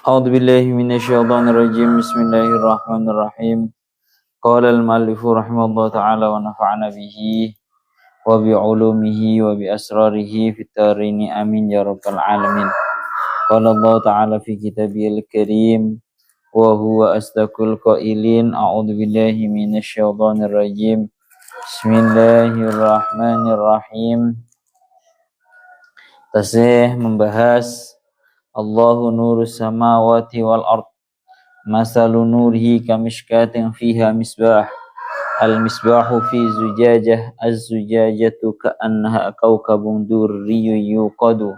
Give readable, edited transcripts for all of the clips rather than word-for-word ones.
أعوذ بالله من الشيطان الرجيم بسم الله الرحمن الرحيم قال المؤلف رحمه الله تعالى ونفعنا به وبعلومه وبأسراره في الدارين آمين يا رب العالمين قال الله تعالى في كتابه الكريم وهو أصدق القائلين أعوذ بالله من الشيطان الرجيم بسم الله الرحمن الرحيم. Tasih membahas Allahu nurus samawati wal ard masalu nurihi kamishkatin fiha misbah al-misbahu fi zujajah az-zujajatu ka'annaha kawkabun durriyun yuqadu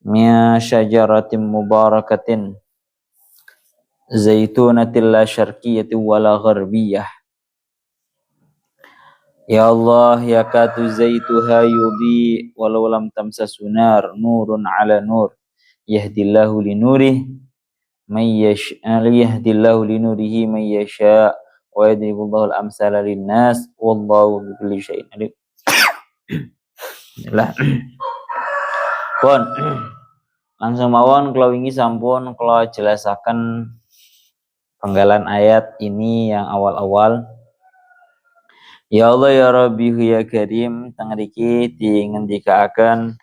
min syajaratin mubarakatin zaitunatin la syarqiyatin wala gharbiyah. Ya Allah yakatu zaituha yudhi walau lam tamsasu nar nurun ala nur yahdillahu linurih may yahdillahu linurihi may yasha wa yadribullahu al-amsala linnas wallahu bikulli syai'in alim. Bismillah. Pun langsung mawon kula wingi sampun kula jelasaken penggalan ayat ini yang awal-awal. Ya Allah ya Rabbi ya Karim tangriki dingendikaken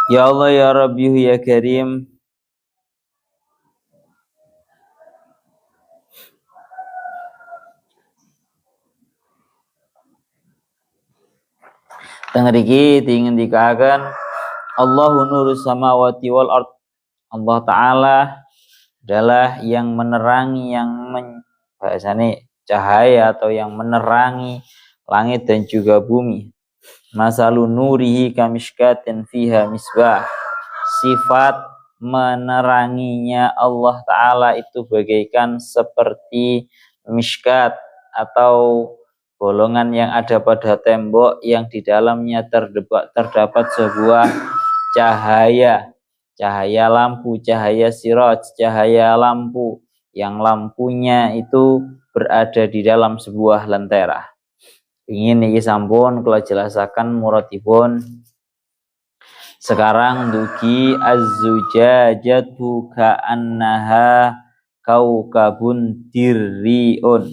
Ya Allah ya Rabbi ya Karim tangriki dingendikaken Allahu nurus samawati wal ard. Allah Ta'ala adalah yang menerangi bahasane cahaya atau yang menerangi langit dan juga bumi. Masalu nurihi kamishkatin fiha misbah. Sifat meneranginya Allah Ta'ala itu bagaikan seperti mishkat atau bolongan yang ada pada tembok yang di dalamnya terdapat sebuah cahaya lampu, cahaya siraj, cahaya lampu yang lampunya itu berada di dalam sebuah lentera. Ingin niki sampun kula jelasaken muradipun. Sekarang dugi az-zujajatu ka'annaha kaukabun dirriun.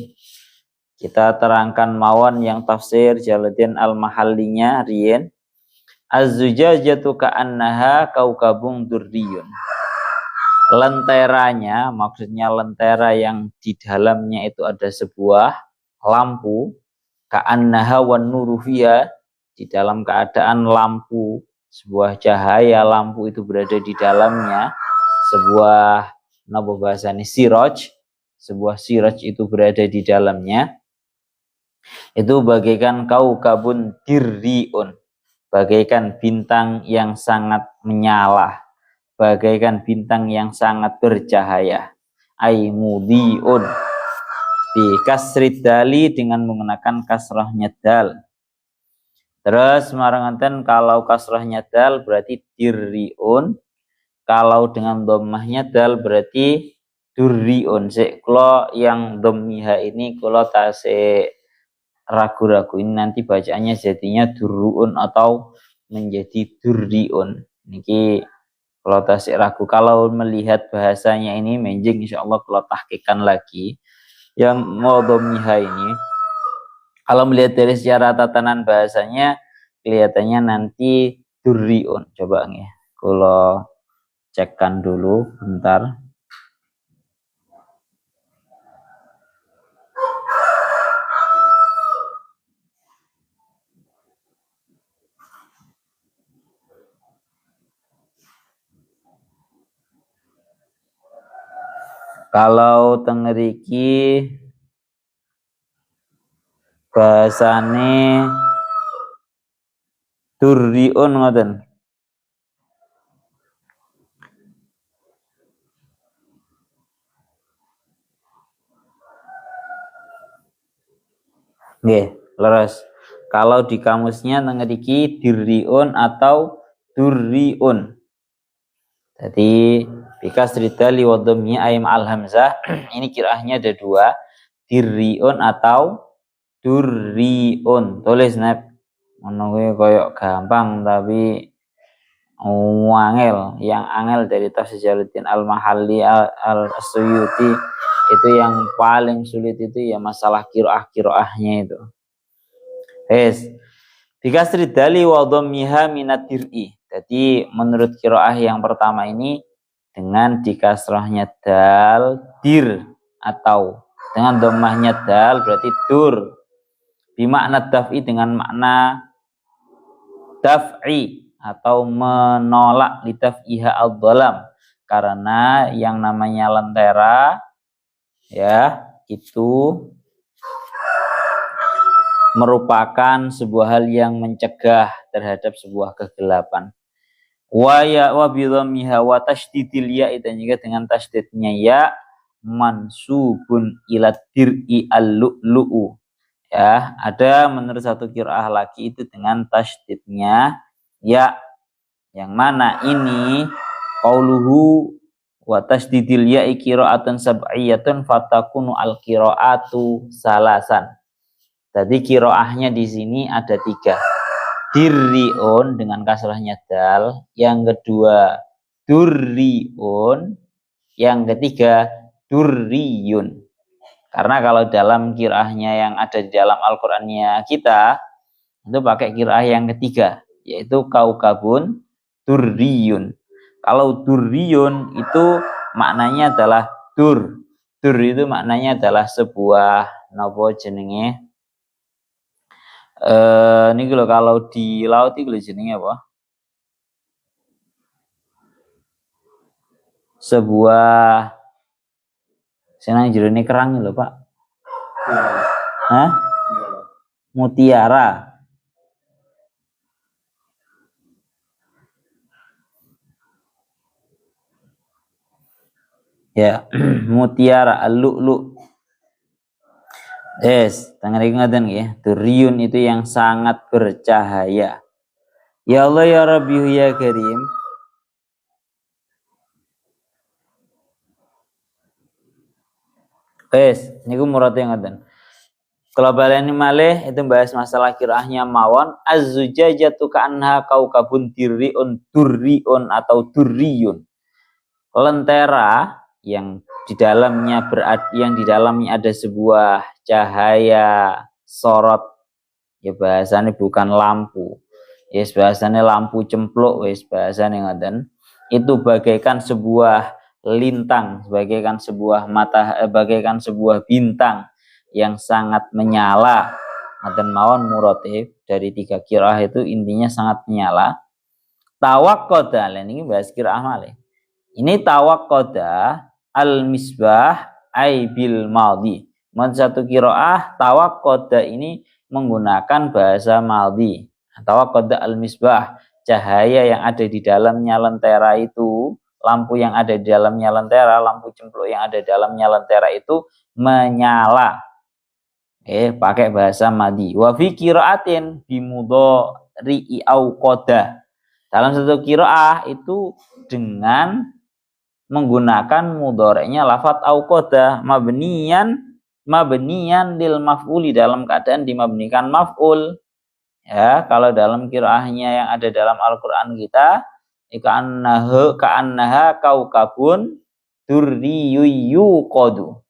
Kita terangkan mawon yang tafsir Jalaluddin Al-Mahallinya riyen. Az-zujajatu ka'annaha kaukabun durriyun. Lenteranya, maksudnya lentera yang di dalamnya itu ada sebuah lampu, ka'annaha wan nuru fiha, di dalam keadaan lampu, sebuah cahaya lampu itu berada di dalamnya, sebuah napa bahasane siraj, sebuah siraj itu berada di dalamnya. Itu bagaikan kaukabun dirriun, bagaikan bintang yang sangat menyala, bagaikan bintang yang sangat bercahaya. Ai mudhiun bi kasrid dali dengan menggunakan kasrahnya dal. Terus maranganten kalau kasrahnya dal berarti dirriun, kalau dengan dhammahnya dal berarti durriun. Sik kula yang dhammiha ini kula tasik ragu-ragu ini nanti bacaannya jadinya durruun atau menjadi durriun. Niki kalau tasik ragu, kalau melihat bahasanya ini menjing insyaallah kalau tahqiqan lagi yang modhomiha ini. Kalau melihat dari secara tatanan bahasanya kelihatannya nanti durriun. Coba nih, kalau cekkan dulu bentar. Kalau tengeriki bahasane durriun ngoten. Nggih, leres. Kalau di kamusnya tengeriki dirriun atau durriun. Jadi bikas ridali wa dhammi aim al hamzah. Ini kirahnya ada dua, dirriun atau durriun. Tulis nep. Ngono kuwi koyo gampang tapi Wangel, yang angel dari tafsir Jalaluddin Al-Mahalli Al-Suyuti itu yang paling sulit itu ya masalah kiroahnya itu. Bikasri dali wa dhammiha minad dir'i. Jadi menurut kiroah yang pertama ini dengan dikasrahnya dal dir atau dengan dhammahnya dal berarti dur. Bimakna daf'i dengan makna daf'i atau menolak lidaf'iha ad-dhalam, karena yang namanya lentera ya itu merupakan sebuah hal yang mencegah terhadap sebuah kegelapan. Wa bi dhammiha wa tasydidil ya, dan juga dengan tasydidnya ya mansubun ila dir'i al-lu'lu'u. Ya, ada menurut satu qiraah lagi itu dengan tasydidnya ya, yang mana ini qauluhu wa tasydidil ya qiraatun sab'iyatun fatakunu al-qiraatu salasan. Jadi kiroahnya di sini ada 3. Dirriun dengan kasrahnya dal, yang kedua durriun, yang ketiga durriyun. Karena kalau dalam kiroahnya yang ada di dalam Al-Qur'annya kita itu pakai kiroah yang ketiga, yaitu kaukabun durriyun. Kalau durriyun itu maknanya adalah dur. Dur itu maknanya adalah sebuah nopo jenenge. Ini kalau di laut itu jenenge apa? Sebuah senang jerone kerang lho, Pak. Hah? Mutiara. Ya, mutiara al-lu'lu'. Tangan ingatan ya. Duriyun itu yang sangat bercahaya. Ya Allah ya Rabbi ya Karim. Niku muradnya ngaten. Kalau baleni malih itu bahas masalah kiraahnya mawon. Az-zujajatu ka'anha kaukabun dirriun durriun atau durriyun. Lentera yang di dalamnya ada sebuah cahaya sorot, ya bahasanya bukan lampu, ya bahasanya lampu cempluk, wis bahasanya ngaten, itu bagaikan sebuah lintang, bagaikan sebuah bagaikan sebuah bintang yang sangat menyala. Ngaten mawon murate dari 3 qiraah itu intinya sangat menyala. Tawaqqada, ini bahas qiraah malih. Ini tawaqqada al-misbah ay bil madhi. Menurut satu qiraah tawaqqada ini menggunakan bahasa madhi. Tawaqqada al-misbah, cahaya yang ada di dalamnya lentera itu, lampu yang ada di dalamnya lentera, lampu cempluk yang ada di dalamnya lentera itu menyala. Pakai bahasa madhi. Wa fi qiraatin bimudhari'i au qada. Dalam satu qiraah itu dengan menggunakan mudhari'nya lafadz au qada mabniyan lil maf'uli, dalam keadaan dimabnikan maf'ul. Ya, kalau dalam qiraahnya yang ada dalam Al-Qur'an kita ka'annaha kaukabun durriyyu qadu.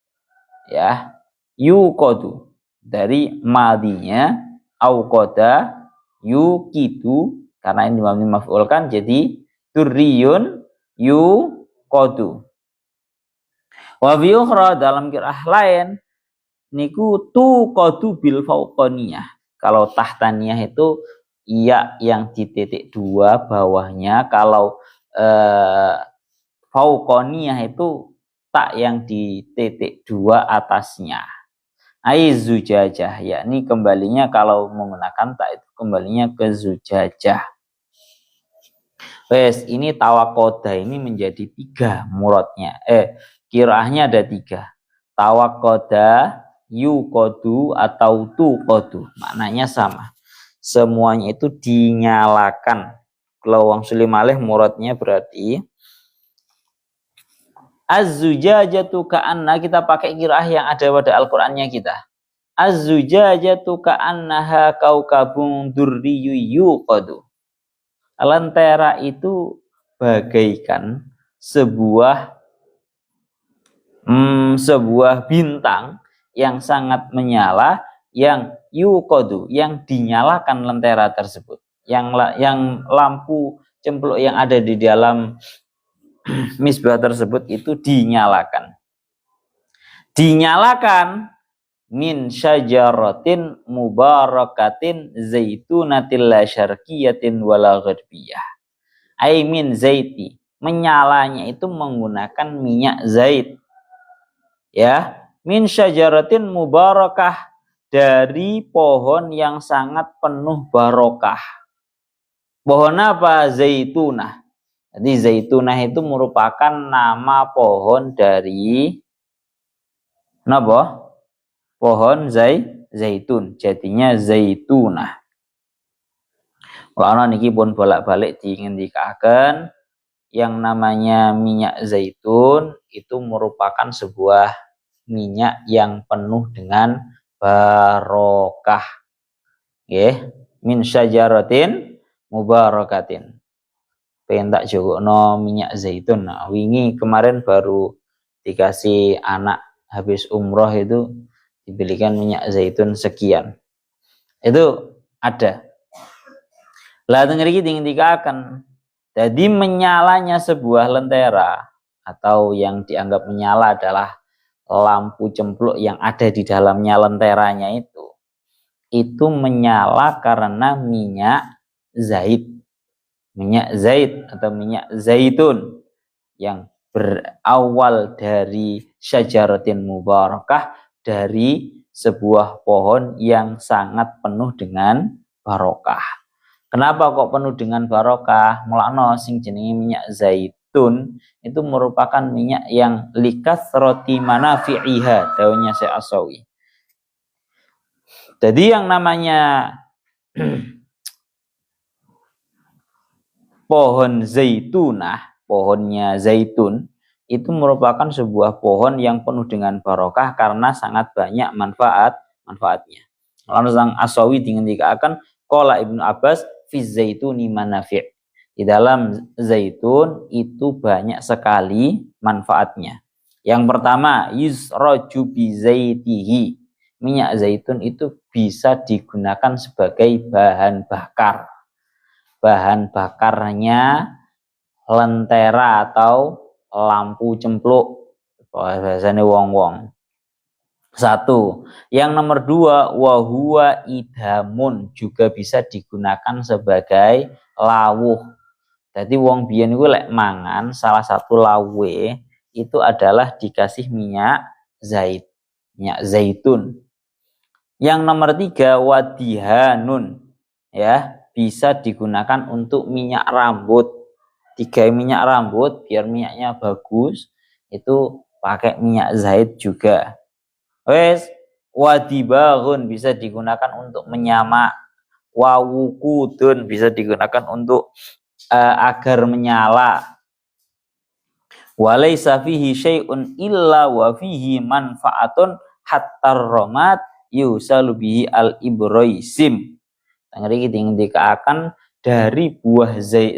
Ya, yuqadu dari madinya au qada yuqidu, karena ini mabni maf'ul kan, jadi durriyun yuqadu. Wa fi ukhra, dalam qiraah lain niku tu qadu bil fauqaniyah. Kalau tahtaniyah itu iya yang di titik 2 bawahnya, kalau fauqaniyah itu tak yang di titik 2 atasnya. Zujajah, yakni kembalinya kalau menggunakan tak itu kembalinya ke zujajah. Ini tawaqqada ini menjadi 3 muradnya. Qiraahnya ada 3. Tawaqqada, yuqadu atau tuqadu. Maknanya sama. Semuanya itu dinyalakan. Kalau wong sulim malih muradnya berarti az-zujajatu ka'anna, kita pakai qiraah yang ada pada Al-Qur'annya kita. Az-zujajatu ka'annaha kaukabun durriyyu yuqadu. Lentera itu bagaikan sebuah bintang yang sangat menyala, yang yuqadu, yang dinyalakan lentera tersebut, yang lampu cempluk yang ada di dalam misbah tersebut itu dinyalakan min syajaratin mubarakatin zaitunatil la syarqiyatin wala gharbiyah. Ai min zaiti, menyalanya itu menggunakan minyak zait. Ya, min syajaratin mubarakah, dari pohon yang sangat penuh barokah. Pohon apa? Zaitunah. Jadi zaitunah itu merupakan nama pohon dari napa? Pohon zaitun. Jadinya zaitunah. Kalau niki pun bolak-balik diingendikaken, yang namanya minyak zaitun itu merupakan sebuah minyak yang penuh dengan barokah. Nggih, min syajaratin mubarakatin. Pengen tak jogokno minyak zaitun. Nah, wingi kemarin baru dikasih anak habis umroh itu dibelikan minyak zaitun sekian. Itu ada. Lah tengeri dikatakan. Jadi menyalanya sebuah lentera atau yang dianggap menyala adalah lampu cempluk yang ada di dalamnya lenteranya itu menyala karena minyak zait atau minyak zaitun yang berawal dari syajaratin mubarakah, dari sebuah pohon yang sangat penuh dengan barokah. Kenapa kok penuh dengan barokah? Mulakno sing jenenge minyak zaitun itu merupakan minyak yang likathrati manafi'iha, dawuhnya Syekh Asawi. Jadi yang namanya pohon zaitunah, pohonnya zaitun, itu merupakan sebuah pohon yang penuh dengan barokah karena sangat banyak manfaatnya. Lalu sang Asawi dingendikaken qala Ibnu Abbas fi zaituni manafi'. Di dalam zaitun itu banyak sekali manfaatnya. Yang pertama, yusraju bi zaitihi. Minyak zaitun itu bisa digunakan sebagai bahan bakar. Bahan bakarnya lentera atau lampu cempluk. Bahasanya wong-wong. Satu. Yang nomor dua, wahuwa idhamun, juga bisa digunakan sebagai lawuh. Jadi wong biyen iku lek mangan salah satu lawuhe itu adalah dikasih minyak zaitun. Yang nomor tiga, wadihanun, ya, bisa digunakan untuk minyak rambut. Tiga minyak rambut biar minyaknya bagus itu pakai minyak zait juga. Wes, wadibaghun bisa digunakan untuk menyamak, wawukudun bisa digunakan untuk agar menyala. Walaisa fihi syai'un illa wa fihi manfaatun hatta romat yusalu bihi al-ibroisim. Ngerti dikatakan dari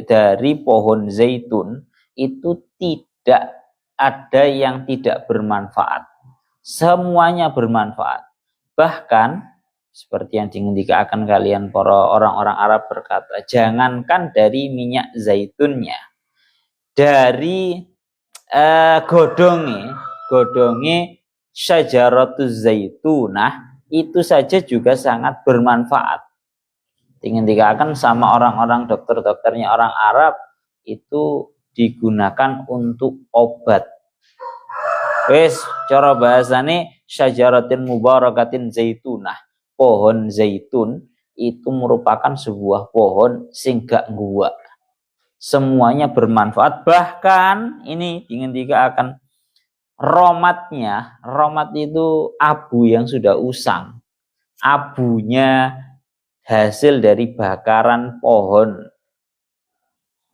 dari pohon zaitun itu tidak ada yang tidak bermanfaat. Semuanya bermanfaat. Bahkan seperti yang diindikakan kalian para orang-orang Arab berkata, jangankan dari minyak zaitunnya, dari godonge syajaratuz zaitunah itu saja juga sangat bermanfaat. Diindikakan sama orang-orang dokter-dokternya orang Arab itu digunakan untuk obat. Wes, cara bahasane syajaratin mubarakatin zaitunah. Pohon zaitun itu merupakan sebuah pohon sing gak ngguwa. Semuanya bermanfaat, bahkan ini diindikakan romatnya. Romat itu abu yang sudah usang. Abunya hasil dari bakaran pohon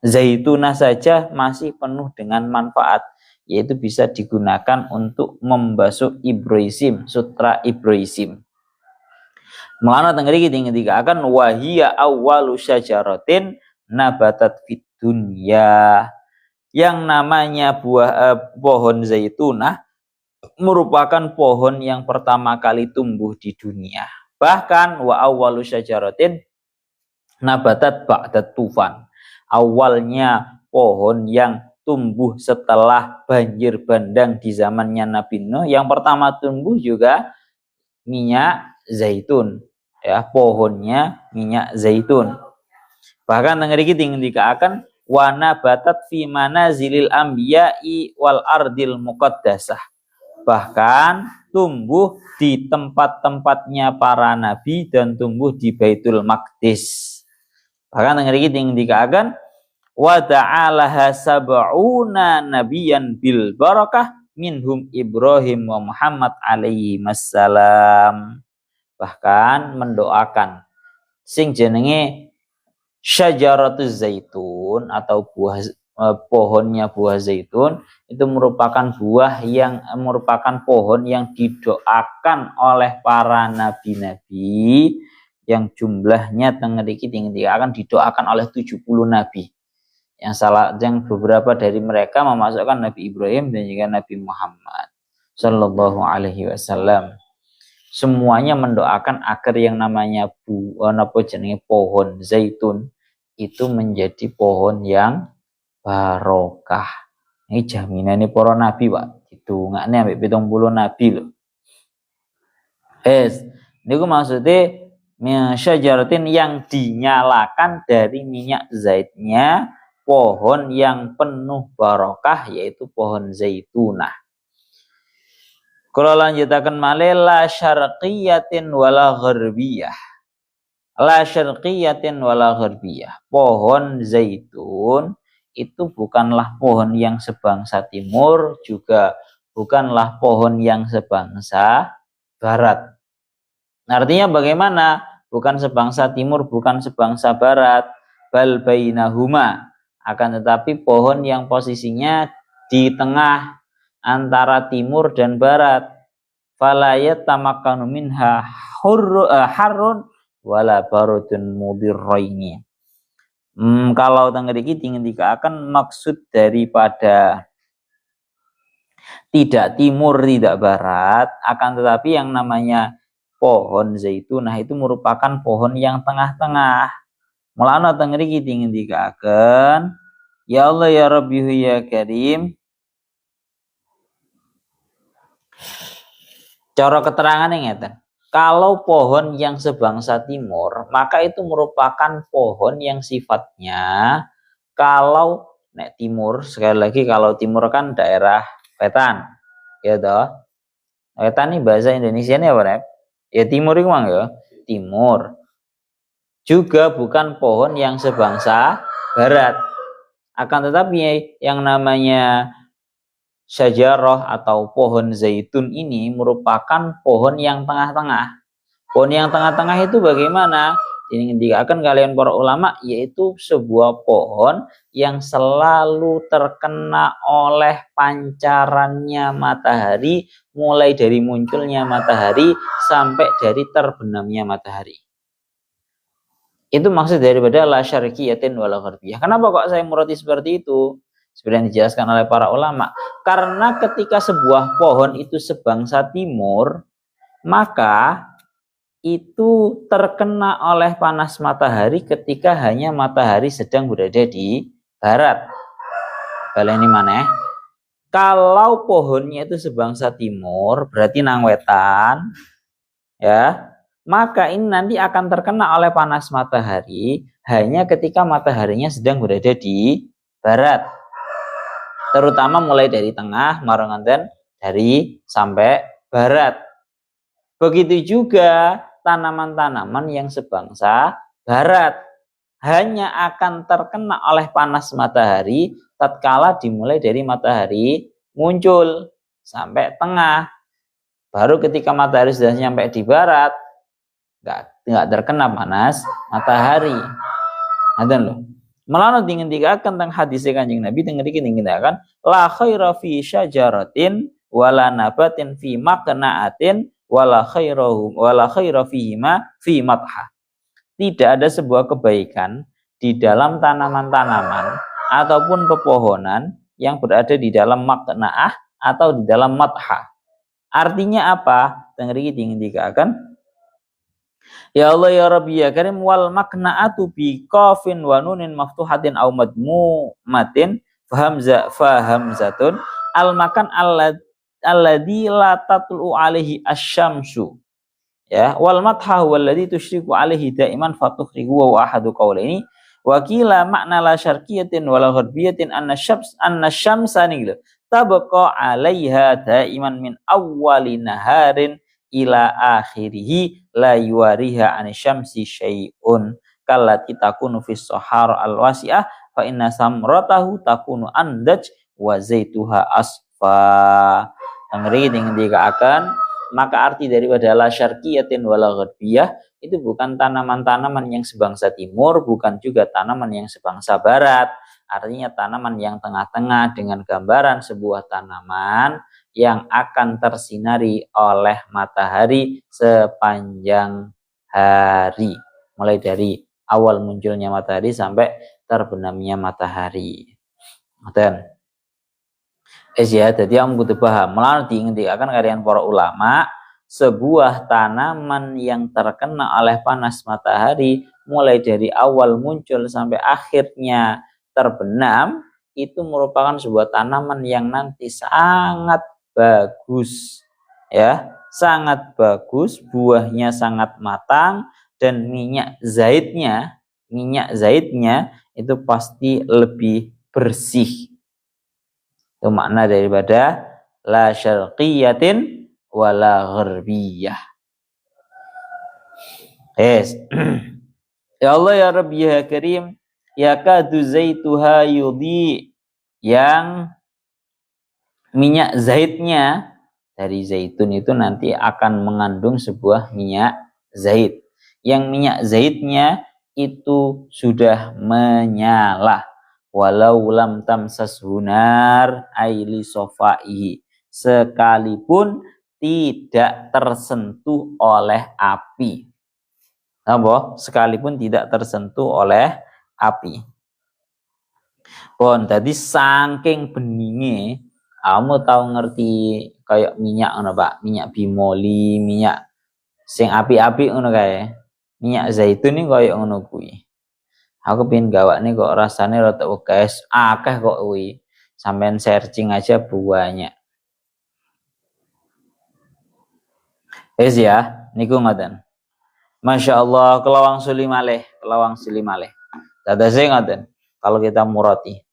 zaitunah saja masih penuh dengan manfaat, yaitu bisa digunakan untuk membasuh ibroisim, sutra ibroisim. Mulana tengeri kita akan wahia awwalu syajaratin nabatat fid dunya. Yang namanya pohon zaitunah merupakan pohon yang pertama kali tumbuh di dunia. Bahkan wa awwalu syajaratin nabatat ba'dat tufan. Awalnya pohon yang tumbuh setelah banjir bandang di zamannya Nabi Nuh, yang pertama tumbuh juga minyak zaitun. Ya, pohonnya minyak zaitun. Bahkan tengriki dikaakan wa nabatat fi manazilil anbiya'i wal ardil muqaddasah. Bahkan tumbuh di tempat-tempatnya para nabi dan tumbuh di Baitul Maqdis. Bahkan tengriki dikaakan wa ta'alaha sab'una nabiyan bil barakah minhum Ibrahim wa Muhammad alaihi wassalam. Bahkan mendoakan sing jenenge syajaratuz zaitun atau pohonnya buah zaitun itu merupakan pohon yang didoakan oleh para nabi-nabi yang jumlahnya tengriki akan didoakan oleh 70 nabi. Yang beberapa dari mereka memasukkan Nabi Ibrahim dan juga Nabi Muhammad sallallahu alaihi wasallam. Semuanya mendoakan agar yang namanya pohon zaitun itu menjadi pohon yang barokah. Ini jaminan ini para nabi, Pak. Ditungakne ambek 70 nabi loh. Niku maksudnya syajaratin yang dinyalakan dari minyak zaitnya pohon yang penuh barokah, yaitu pohon zaitunah. Kalau lanjutakan malih la syarqiyatin wala gharbiyah. La syarqiyatin wala gharbiyah. Pohon zaitun itu bukanlah pohon yang sebangsa timur, juga bukanlah pohon yang sebangsa barat. Artinya bagaimana? Bukan sebangsa timur, bukan sebangsa barat, bal bainahuma. Akan tetapi pohon yang posisinya di tengah antara timur dan barat. Falayat tamakkanu minha harrun wala barudun mudirraini. Kalau tengriki akan maksud daripada tidak timur tidak barat, akan tetapi yang namanya pohon zaitunah itu merupakan pohon yang tengah-tengah. Mulana tengriki akan ya Allah ya Rabbi ya Karim. Cara keterangan yang ngeten. Kalau pohon yang sebangsa timur, maka itu merupakan pohon yang sifatnya kalau nek timur, sekali lagi kalau timur kan daerah wetan. Ya toh. Wetan ini bahasa Indonesia ini apa, Rep? Ya timur itu mang ya, timur. Juga bukan pohon yang sebangsa barat. Akan tetapi yang namanya syajarah atau pohon zaitun ini merupakan pohon yang tengah-tengah. Pohon yang tengah-tengah itu bagaimana? Ini dikatakan kalian para ulama, yaitu sebuah pohon yang selalu terkena oleh pancarannya matahari, mulai dari munculnya matahari sampai dari terbenamnya matahari. Itu maksud daripada la syarqiyatin wala gharbiyah. Kenapa kok saya murati seperti itu? Seperti yang dijelaskan oleh para ulama. Karena ketika sebuah pohon itu sebangsa timur, maka itu terkena oleh panas matahari ketika hanya matahari sedang berada di barat. Kalian ini mana? Kalau pohonnya itu sebangsa timur, berarti nang wetan, ya. Maka ini nanti akan terkena oleh panas matahari hanya ketika mataharinya sedang berada di barat. Terutama mulai dari tengah, maranganten dari sampai barat. Begitu juga tanaman-tanaman yang sebangsa barat hanya akan terkena oleh panas matahari tatkala dimulai dari matahari muncul sampai tengah. Baru ketika matahari sudah sampai di barat, nggak terkena panas matahari. Ada loh. Malah dengan dikatakan tentang hadis Kanjeng Nabi dengan dikatakan la khaira fi syajaratin wala nabatin fi maqna'atin wala khaira fihima fi madha. Tidak ada sebuah kebaikan di dalam tanaman-tanaman ataupun pepohonan yang berada di dalam makna'ah atau di dalam matha. Artinya apa? Tengeri ingin dikatakan, ya Allah ya Rabbi ya Karim, wal makna'atu bi qafin wa nunin maftuhatin aw madmumatin fahamzatun al makan alladhi la tatlu alaihi asyamsu. Ya, wal matha walladhi tusyriku alaihi daiman fatukhrihu wa ahadu qawlaini wa qila makna la syarqiyatin wala gharbiyatin anna syamsa nih tabqa alaiha daiman min awwali naharin ila akhirih la yuwariha an syamsi syai'un kallati takunu fis sahara al wasi'ah fa inna samratahu takunu andaj wa zaituha asfa. Ngeri dengan dikatakan, maka arti daripada la syarqiyatin wala gharbiyah itu bukan tanaman-tanaman yang sebangsa timur, bukan juga tanaman yang sebangsa barat. Artinya tanaman yang tengah-tengah dengan gambaran sebuah tanaman yang akan tersinari oleh matahari sepanjang hari. Mulai dari awal munculnya matahari sampai terbenamnya matahari. Dan ya, jadi yang butuh paham. Melalui diingatkan kalian para ulama, sebuah tanaman yang terkena oleh panas matahari mulai dari awal muncul sampai akhirnya terbenam itu merupakan sebuah tanaman yang nanti sangat bagus, ya, sangat bagus, buahnya sangat matang dan minyak zaitnya itu pasti lebih bersih. Itu makna daripada la syarqiyatin wala gharbiyah. Yes. Ya Allah ya Rabbi ya Karim, yakadu zaituha yudhi, yang minyak zaitnya dari zaitun itu nanti akan mengandung sebuah minyak zait. Yang minyak zaitnya itu sudah menyala. Walau lam tamsas hunar aili sofaihi, sekalipun tidak tersentuh oleh api. Apa? Sekalipun tidak tersentuh oleh api. Pon tadi saking beninge, kamu tahu ngerti kayak minyak ngono Pak, minyak bimoli, minyak sing api-api ngono kae. Minyak zaitun ini kayak ngono kuwi. Aku pengen gawak nih kok rasanya rada guys, akeh kok kuwi. Sampean searching aja banyak. Wis ya, niku ngoten. Masya Allah, kelawang suli malih. Dadase ngoten. Kalau kita murati.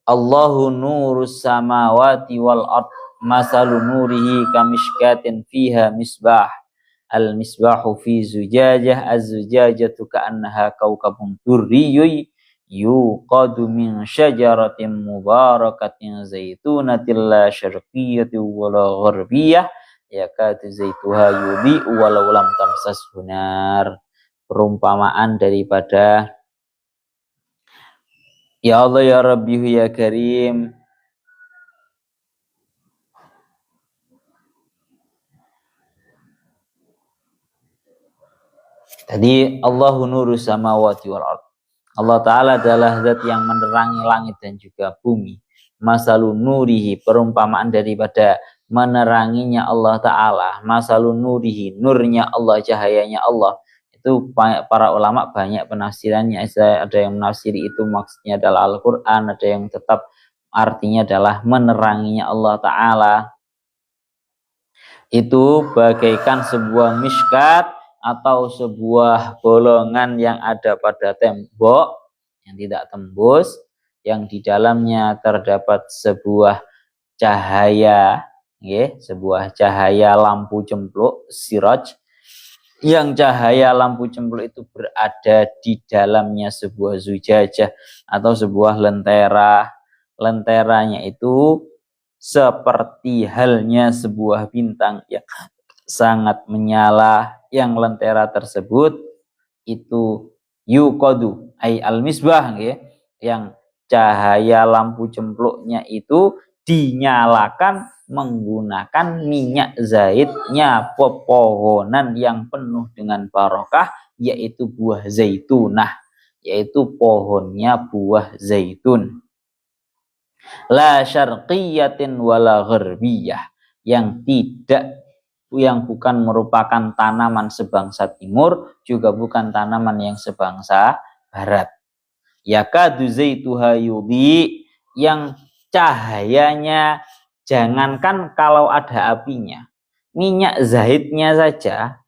Allahu nurus samawati wal ard, masalu nurihi kamishkatin fiha misbah. Al-misbahu fi zujajah, az-zujajatu ka'annaha kawkabun durriyun yuqadu min syajaratin mubarakatin zaitunatin la syarqiyatin wala gharbiyah yakadu zaituha yudhi'u walau lam tamsas hunar. Perumpamaan daripada ya Allah ya Rabbi ya Karim, tadi Allahu nuru samawati wal ard. Allah Ta'ala adalah zat yang menerangi langit dan juga bumi. Masalun nurihi, perumpamaan daripada meneranginya Allah Ta'ala. Masalun nurihi, nurnya Allah, cahayanya Allah. Itu para ulama banyak penafsirannya. Ada yang menafsiri itu maksudnya adalah Al-Quran. Ada yang tetap artinya adalah meneranginya Allah Ta'ala. Itu bagaikan sebuah miskat atau sebuah bolongan yang ada pada tembok yang tidak tembus, yang di dalamnya terdapat sebuah cahaya, sebuah cahaya lampu cempluk, siraj, yang cahaya lampu cempluk itu berada di dalamnya sebuah zujajah atau sebuah lentera. Lenteranya itu seperti halnya sebuah bintang yang sangat menyala, yang lentera tersebut itu yuqadu ay al-misbah, yang cahaya lampu cempluknya itu dinyalakan menggunakan minyak zaitnya pepohonan yang penuh dengan barokah, yaitu buah zaitunah. yaitu pohonnya buah zaitun. La syarqiyatin wala gharbiyah, yang bukan merupakan tanaman sebangsa timur, juga bukan tanaman yang sebangsa barat. Yakadu zaituha yudhi, yang cahayanya jangankan kalau ada apinya, minyak zahitnya saja,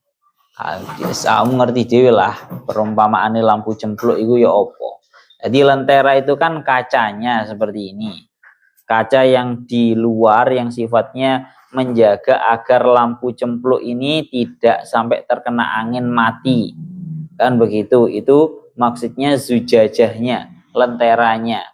kamu ngerti dewe lah perumpamaan lampu cempluk itu ya opo. Jadi lentera itu kan kacanya seperti ini, kaca yang di luar yang sifatnya menjaga agar lampu cempluk ini tidak sampai terkena angin mati, kan begitu. Itu maksudnya zujajahnya, lenteranya.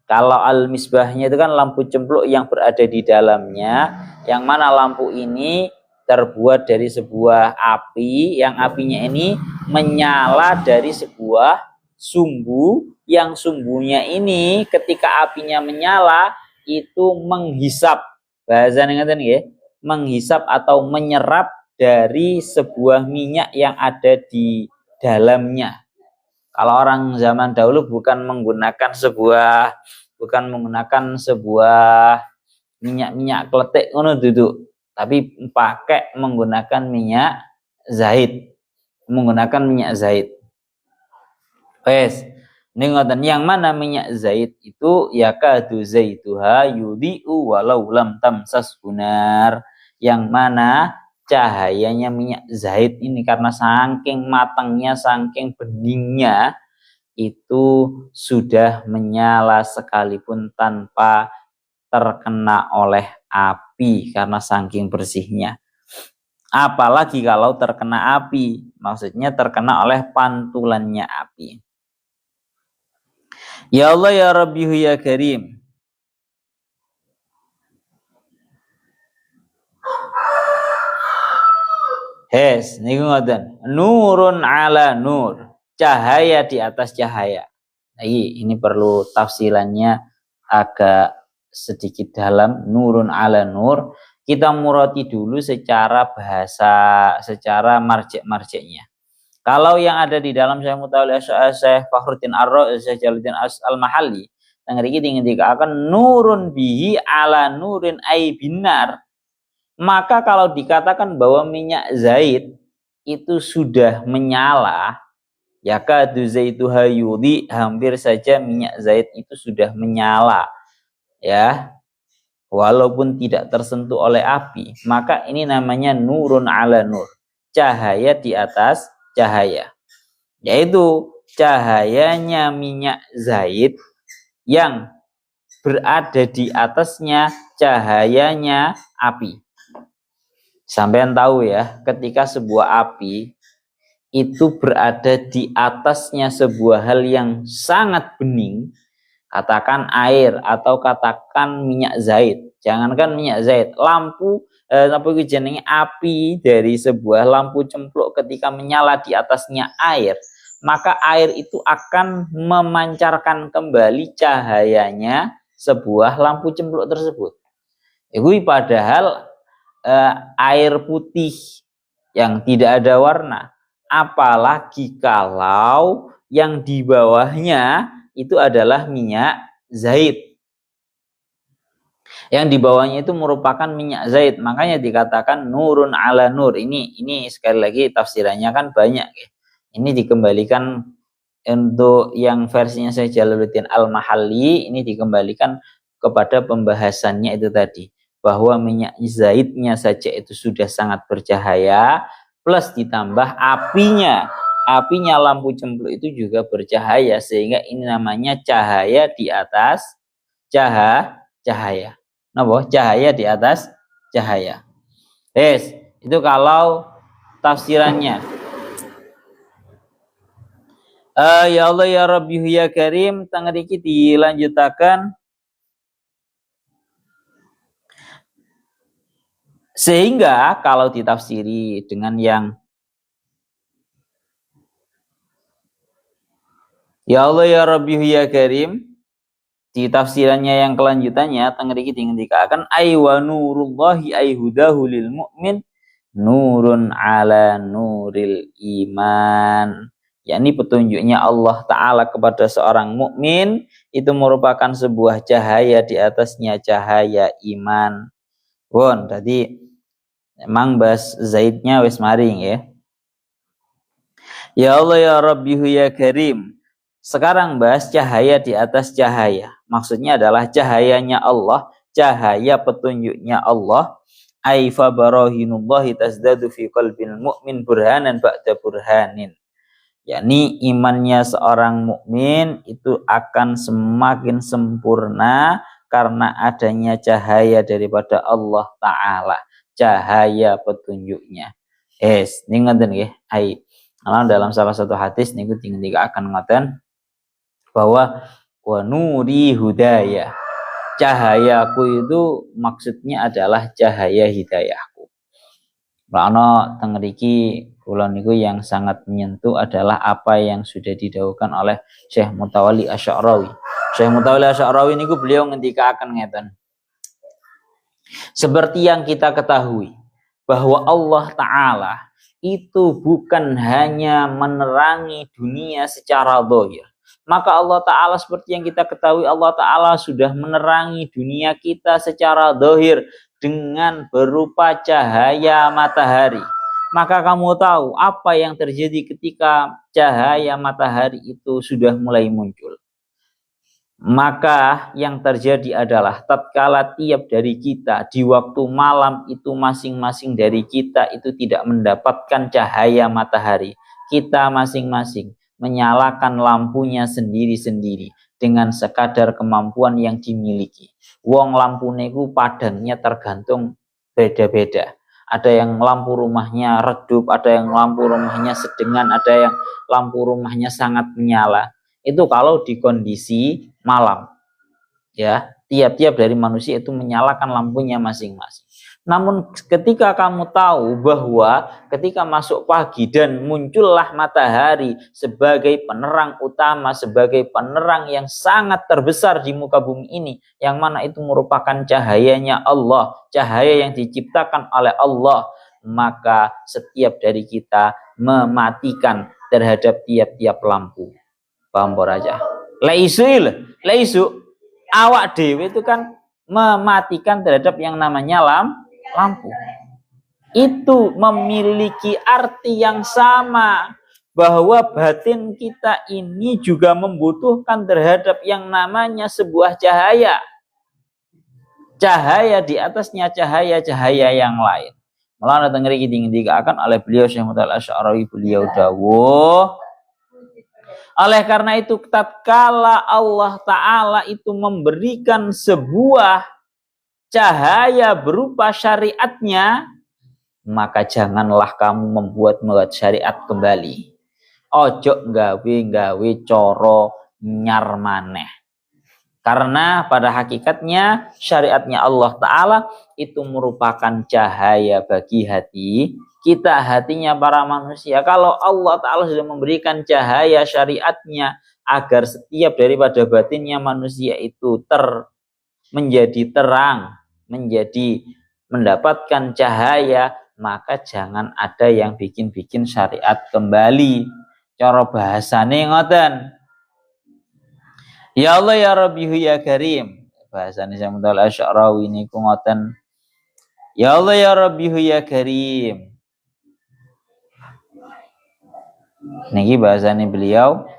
Kalau al-misbahnya itu kan lampu cempluk yang berada di dalamnya, yang mana lampu ini terbuat dari sebuah api, yang apinya ini menyala dari sebuah sumbu, yang sumbunya ini ketika apinya menyala itu menghisap, bahasa ngeten nggih, menghisap atau menyerap dari sebuah minyak yang ada di dalamnya. Kalau orang zaman dahulu bukan menggunakan sebuah minyak kletik ngono duduk, tapi pakai menggunakan minyak zait. Wes, ini ngoten, yang mana minyak zait itu yakadu zaituha yudhi'u walau lam tamsas gunar, yang mana cahayanya minyak zait ini karena saking matangnya, saking beningnya, itu sudah menyala sekalipun tanpa terkena oleh api karena saking bersihnya. Apalagi kalau terkena api, maksudnya terkena oleh pantulannya api. Ya Allah ya Rabbihu ya Karim. Niku ngoten. Nurun ala nur, cahaya di atas cahaya. Ini perlu tafsirannya agak sedikit dalam. Nurun ala nur, kita murati dulu secara bahasa, secara marjek-marjeknya. Kalau yang ada di dalam Syekh Mutawalli Syekh Fakhruddin Ar-Razi, Syekh Jalaluddin Al-Mahalli, yang akan nurun bihi ala nurin ay binar, maka kalau dikatakan bahwa minyak zait itu sudah menyala, yakadu zaituha yudhi, hampir saja minyak zait itu sudah menyala, ya, walaupun tidak tersentuh oleh api, maka ini namanya nurun ala nur, cahaya di atas cahaya, yaitu cahayanya minyak zait yang berada di atasnya cahayanya api. Sampean tahu ya, ketika sebuah api itu berada di atasnya sebuah hal yang sangat bening, katakan air atau katakan minyak zait, jangankan minyak zait, lampu jenenge api dari sebuah lampu cempluk ketika menyala di atasnya air, maka air itu akan memancarkan kembali cahayanya sebuah lampu cempluk tersebut. Itu padahal air putih yang tidak ada warna, apalagi kalau yang di bawahnya itu adalah minyak zait. Yang di bawahnya itu merupakan minyak zait, makanya dikatakan nurun ala nur. Ini sekali lagi tafsirannya kan banyak ya. Ini dikembalikan untuk yang versinya Syekh Jalaluddin Al-Mahalli, ini dikembalikan kepada pembahasannya itu tadi, bahwa minyak zaitnya saja itu sudah sangat bercahaya, plus ditambah apinya lampu cempluk itu juga bercahaya, sehingga ini namanya cahaya di atas cahaya. Napa? Cahaya di atas cahaya. Itu kalau tafsirannya. Ya Allah ya Rabbi ya Karim, tangriki dilanjutakan. Sehingga kalau ditafsiri dengan yang ya Allah ya Rabbi ya Karim, di tafsirannya yang kelanjutannya tangriki dikatakan ay wa nurullahi ay hudahu lil mu'min nurun ala nuril iman, yakni petunjuknya Allah Ta'ala kepada seorang mukmin itu merupakan sebuah cahaya di atasnya cahaya iman. Bon, tadi memang bahas Zaidnya wis maring ya. Ya Allah ya Rabbihu ya Karim. Sekarang bahas cahaya di atas cahaya. Maksudnya adalah cahayanya Allah, cahaya petunjuknya Allah. Aifa barahinullahi tazdadu fi qalbil mu'min burhanan ba'da burhanin. Yakni imannya seorang mukmin itu akan semakin sempurna karena adanya cahaya daripada Allah Ta'ala, cahaya petunjuknya. Ini ngoten nggih. Dalam salah satu hadis niku tinggal akan ngoten bahwa wa nuri hudaya. Cahayaku itu maksudnya adalah cahaya hidayahku. Karena teng mriki kula niku yang sangat menyentuh adalah apa yang sudah didhawuhkan oleh Syekh Mutawalli Asy'arawi. Syekh Mutawalli Asy'arawi niku beliau ngendikaken ngeten. Seperti yang kita ketahui bahwa Allah Ta'ala itu bukan hanya menerangi dunia secara zahir. Maka Allah Ta'ala seperti yang kita ketahui Allah Ta'ala sudah menerangi dunia kita secara zahir dengan berupa cahaya matahari. Maka kamu tahu apa yang terjadi ketika cahaya matahari itu sudah mulai muncul. Maka yang terjadi adalah tatkala tiap dari kita di waktu malam itu masing-masing dari kita itu tidak mendapatkan cahaya matahari. Kita masing-masing menyalakan lampunya sendiri-sendiri dengan sekadar kemampuan yang dimiliki. Wong lampune ku padangnya tergantung beda-beda. Ada yang lampu rumahnya redup, ada yang lampu rumahnya sedengan, ada yang lampu rumahnya sangat menyala. Itu kalau di kondisi malam. Ya, tiap-tiap dari manusia itu menyalakan lampunya masing-masing. Namun ketika kamu tahu bahwa ketika masuk pagi dan muncullah matahari sebagai penerang utama, sebagai penerang yang sangat terbesar di muka bumi ini, yang mana itu merupakan cahayanya Allah, cahaya yang diciptakan oleh Allah, maka setiap dari kita mematikan terhadap tiap-tiap lampu. Paham aja. Laisu awak dewe itu kan mematikan terhadap yang namanya lampu. Itu memiliki arti yang sama bahwa batin kita ini juga membutuhkan terhadap yang namanya sebuah cahaya. Cahaya di atasnya cahaya-cahaya yang lain. Mulane teng mriki dingin-dingin oleh beliau Syekh Mutawalli Asy'arawi, beliau dawuh, oleh karena itu tatkala Allah Ta'ala itu memberikan sebuah cahaya berupa syariatnya, maka janganlah kamu membuat syariat kembali. Ojo gawe coro nyar maneh. Karena pada hakikatnya syariatnya Allah Ta'ala itu merupakan cahaya bagi hati kita, hatinya para manusia. Kalau Allah Ta'ala sudah memberikan cahaya syariatnya agar setiap daripada batinnya manusia itu menjadi terang, menjadi mendapatkan cahaya, maka jangan ada yang bikin-bikin syariat kembali. Cara bahasane ngoten. Ya Allah ya Rabbihu ya Karim. Bahasane Syekh Mutawalli Asy'arawi niku ngoten. Ya Allah ya Rabbihu ya Karim. Niki bahasane beliau.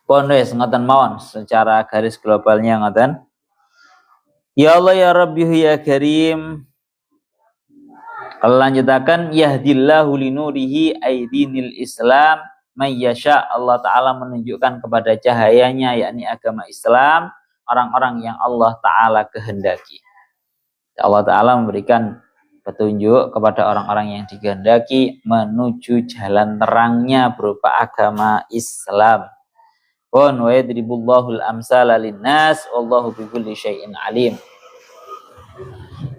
Pun wis ngoten mawon secara garis globalnya ngoten. Ya Allah ya Rabbihu ya Karim. Kalau lanjutakan yahdillahu linurihi aidinil Islam may yasha. Allah Ta'ala menunjukkan kepada cahayanya yakni agama Islam orang-orang yang Allah Ta'ala kehendaki. Allah Ta'ala memberikan petunjuk kepada orang-orang yang dikehendaki menuju jalan terangnya berupa agama Islam. Wa yadribullahul amsala linnas wallahu bikulli syai'in alim.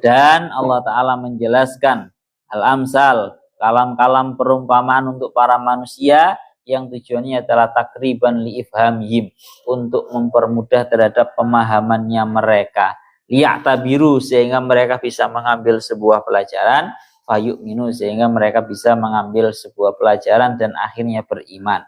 Dan Allah Ta'ala menjelaskan al-amsal, kalam-kalam perumpamaan untuk para manusia yang tujuannya adalah takriban li'ifhamihim, untuk mempermudah terhadap pemahamannya mereka. liya'tabiru sehingga mereka bisa mengambil sebuah pelajaran, fayu'minu sehingga mereka bisa mengambil sebuah pelajaran dan akhirnya beriman.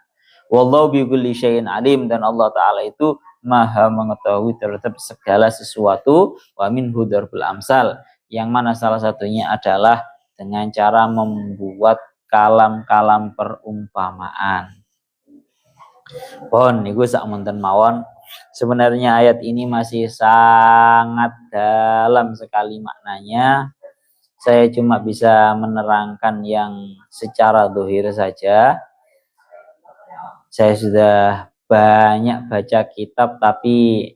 Wallahu bikulli syai'in alim, dan Allah Ta'ala itu maha mengetahui terhadap segala sesuatu. Wa minhu darbul amsal, yang mana salah satunya adalah dengan cara membuat kalam-kalam perumpamaan. Pon niku sakmonten mawon. Sebenarnya ayat ini masih sangat dalam sekali maknanya. Saya cuma bisa menerangkan yang secara dohir saja. Saya sudah banyak baca kitab, tapi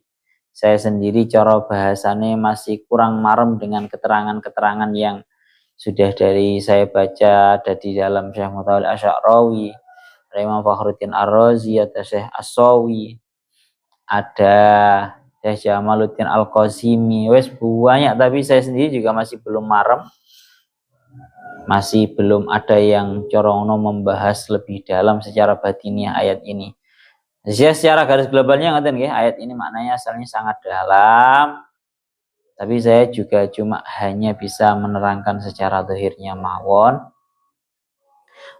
saya sendiri cara bahasanya masih kurang marem dengan keterangan-keterangan yang sudah dari saya baca ada di dalam Syekh Mutawalli Asy'arawi, Imam Fakhruddin Ar-Razi, ada Syekh As-Sawi, ada Syekh Jamaluddin Al-Qasimi. Wes banyak, tapi saya sendiri juga masih belum marem. Masih belum ada yang corono membahas lebih dalam secara batiniah ayat ini. Jadi secara garis globalnya ngaten nggih, ayat ini maknanya asalnya sangat dalam. Tapi saya juga cuma hanya bisa menerangkan secara zahirnya mawon.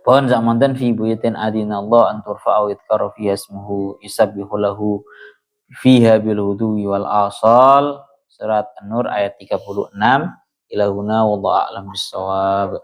Pohon zamanten fi buyutin adinallah an turfa'u yudhkaru fiha ismuhu yusabbihu lahu fiha bil huduwi wal asal. Surat An-Nur ayat 36. Ilahuna wallahu a'lam bissawab.